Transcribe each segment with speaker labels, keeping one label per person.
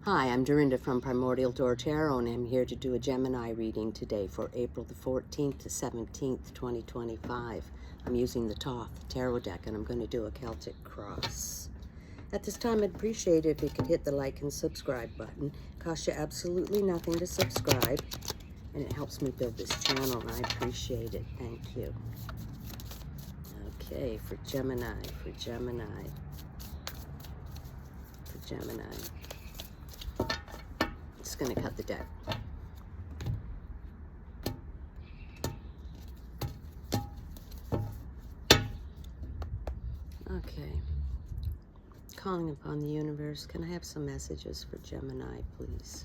Speaker 1: Hi, I'm Dorinda from PrimordialDor Tarot, and I'm here to do a Gemini reading today for April the 14th to 17th, 2025. I'm using the Thoth Tarot deck, and I'm going to do a Celtic cross. At this time, I'd appreciate it if you could hit the like and subscribe button. It costs you absolutely nothing to subscribe, and it helps me build this channel, and I appreciate it. Thank you. Okay, for Gemini. Just going to cut the deck. Okay. Calling upon the universe. Can I have some messages for Gemini, please?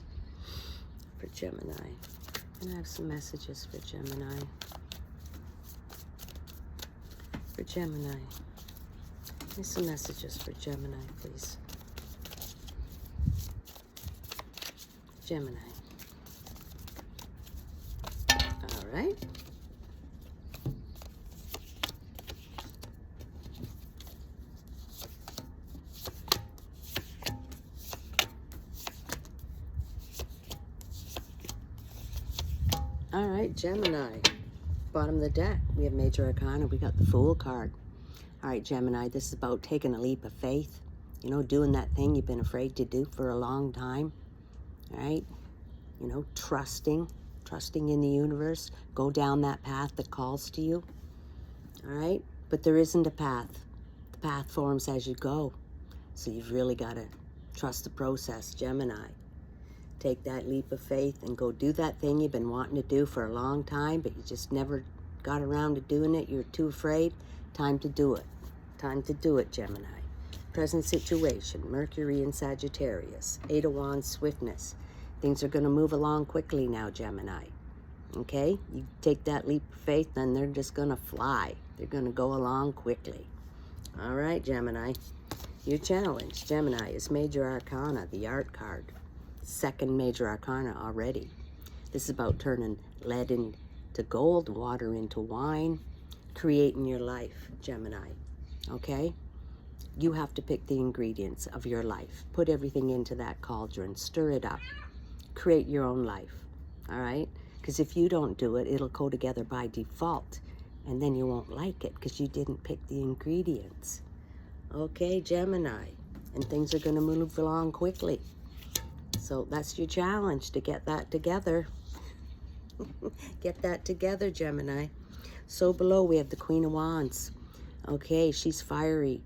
Speaker 1: For Gemini. Can I have some messages for Gemini? For Gemini. Give me some messages for Gemini, please. Gemini. All right. All right, Gemini. Bottom of the deck, we have Major Arcana. We got the Fool card. All right, Gemini, this is about taking a leap of faith. You know, doing that thing you've been afraid to do for a long time. All right? You know, trusting in the universe. Go down that path that calls to you. All right? But there isn't a path. The path forms as you go. So you've really got to trust the process, Gemini. Take that leap of faith and go do that thing you've been wanting to do for a long time, but you just never got around to doing it. You're too afraid. Time to do it. Time to do it, Gemini. Present situation, Mercury and Sagittarius. 8 of Wands, swiftness. Things are going to move along quickly now, Gemini. Okay? You take that leap of faith, then they're just going to fly. They're going to go along quickly. All right, Gemini. Your challenge, Gemini, is Major Arcana, the Art card. Second Major Arcana already. This is about turning lead into gold, water into wine, creating your life, Gemini. Okay? You have to pick the ingredients of your life. Put everything into that cauldron. Stir it up. Create your own life. All right? Because if you don't do it, it'll go together by default. And then you won't like it because you didn't pick the ingredients. Okay, Gemini. And things are going to move along quickly. So that's your challenge, to get that together. Get that together, Gemini. So below we have the Queen of Wands. Okay, she's fiery,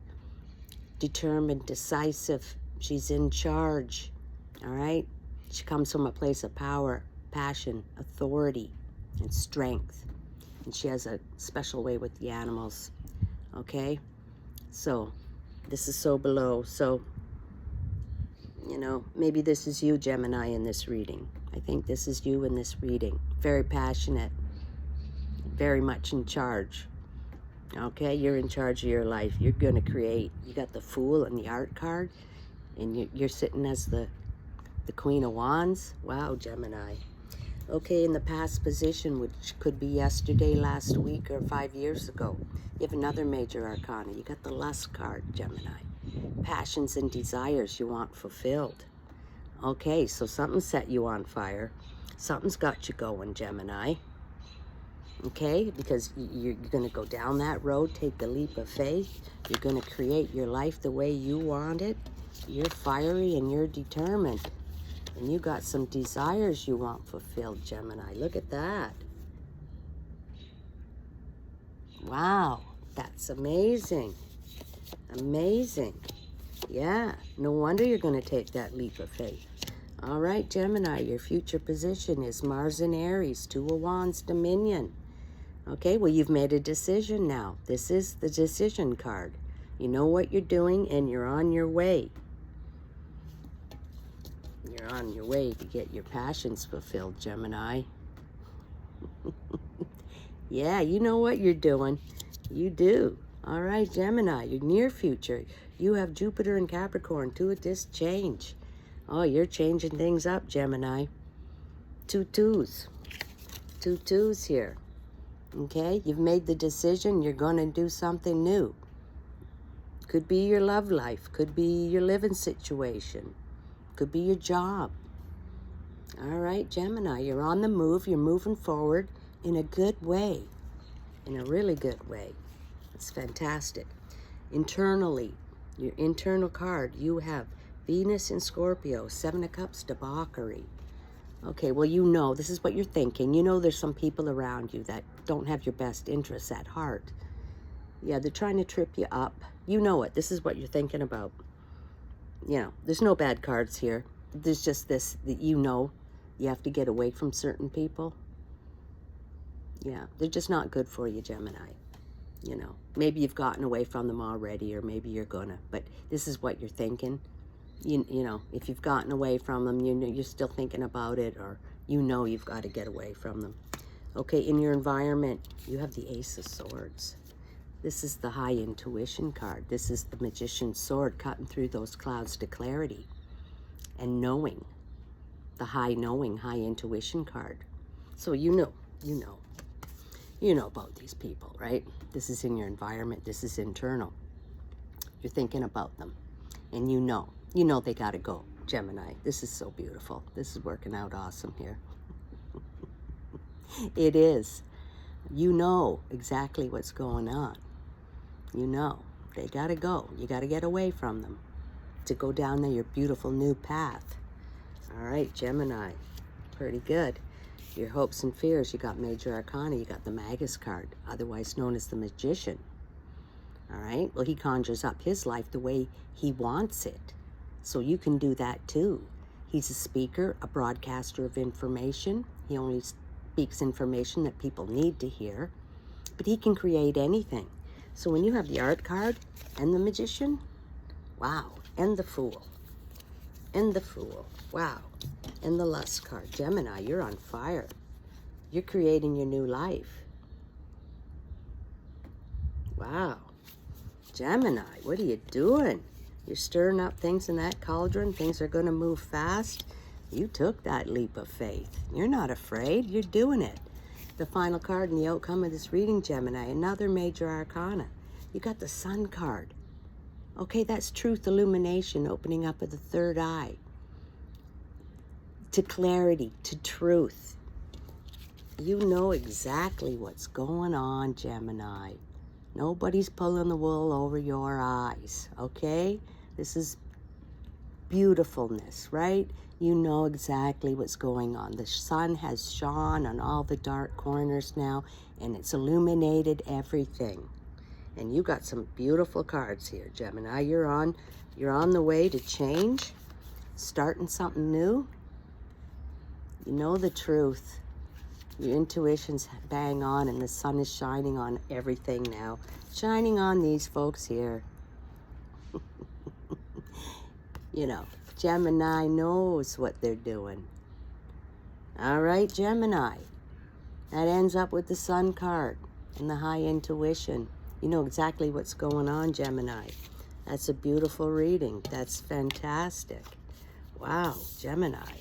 Speaker 1: determined, decisive. She's in charge. All right? She comes from a place of power, passion, authority, and strength. And she has a special way with the animals. Okay? So this is so below. So, you know, maybe this is you, Gemini, in this reading. I think this is you in this reading. Very passionate. Very much in charge. Okay, you're in charge of your life. You're going to create. You got the Fool and the Art card, and you're sitting as the Queen of Wands. Wow, Gemini. Okay, in the past position, which could be yesterday, last week, or 5 years ago, you have another Major Arcana. You got the Lust card, Gemini. Passions and desires you want fulfilled. Okay, so something set you on fire. Something's got you going, Gemini. Okay, because you're going to go down that road, take the leap of faith. You're going to create your life the way you want it. You're fiery and you're determined. And you got some desires you want fulfilled, Gemini. Look at that. Wow, that's amazing. Amazing. Yeah, no wonder you're going to take that leap of faith. All right, Gemini, your future position is Mars and Aries, 2 of Wands, Dominion. Okay, well, you've made a decision now. This is the decision card. You know what you're doing, and you're on your way. You're on your way to get your passions fulfilled, Gemini. Yeah, you know what you're doing. You do. All right, Gemini, your near future. You have Jupiter and Capricorn, 2 of this change. Oh, you're changing things up, Gemini. 2 twos. 2 twos here. Okay, you've made the decision. You're going to do something new. Could be your love life. Could be your living situation. Could be your job. All right, Gemini, you're on the move. You're moving forward in a good way, in a really good way. It's fantastic. Internally, your internal card, you have Venus in Scorpio, 7 of Cups, debauchery. Okay, well, you know, this is what you're thinking. You know there's some people around you that don't have your best interests at heart. Yeah, they're trying to trip you up. You know it. This is what you're thinking about. You know, there's no bad cards here. There's just this that you know you have to get away from certain people. Yeah, they're just not good for you, Gemini. You know, maybe you've gotten away from them already, or maybe you're gonna, but this is what you're thinking. You know, if you've gotten away from them, you know, you're still thinking about it, or you know you've got to get away from them. Okay, in your environment, you have the Ace of Swords. This is the high intuition card. This is the Magician's sword cutting through those clouds to clarity and knowing. The high knowing, high intuition card. So you know about these people, right? This is in your environment. This is internal. You're thinking about them, and you know they got to go, Gemini. This is so beautiful. This is working out awesome here. It is. You know exactly what's going on. You know they got to go. You got to get away from them to go down your beautiful new path. All right, Gemini, pretty good. Your hopes and fears, you got Major Arcana, you got the Magus card, otherwise known as the Magician. All right, well, he conjures up his life the way he wants it. So you can do that too. He's a speaker, a broadcaster of information. He only speaks information that people need to hear, but he can create anything. So when you have the Art card and the Magician, wow, and the Fool, and the Fool, wow, and the Lust card. Gemini, you're on fire. You're creating your new life. Wow. Gemini, what are you doing? You're stirring up things in that cauldron. Things are going to move fast. You took that leap of faith. You're not afraid. You're doing it. The final card and the outcome of this reading, Gemini, another Major Arcana. You got the Sun card. Okay, that's truth, illumination, opening up of the third eye. To clarity, to truth. You know exactly what's going on, Gemini. Nobody's pulling the wool over your eyes, okay? This is beautifulness, right? You know exactly what's going on. The sun has shone on all the dark corners now, and it's illuminated everything. And you got some beautiful cards here, Gemini. You're on the way to change, starting something new. You know the truth. Your intuition's bang on, and the sun is shining on everything now. Shining on these folks here. You know, Gemini knows what they're doing. All right, Gemini. That ends up with the Sun card and the high intuition. You know exactly what's going on, Gemini. That's a beautiful reading. That's fantastic. Wow, Gemini.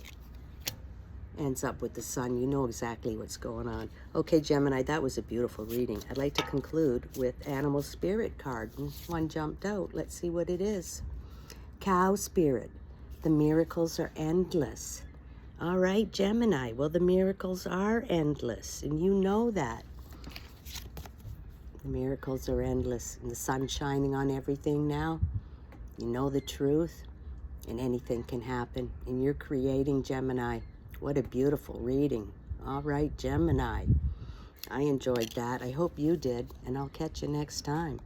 Speaker 1: Ends up with the Sun. You know exactly what's going on. Okay, Gemini, that was a beautiful reading. I'd like to conclude with Animal Spirit card. One jumped out. Let's see what it is. Cow Spirit. The miracles are endless. All right, Gemini. Well, the miracles are endless, and you know that. The miracles are endless, and the sun's shining on everything now. You know the truth, and anything can happen. And you're creating, Gemini. What a beautiful reading. All right, Gemini. I enjoyed that. I hope you did, and I'll catch you next time.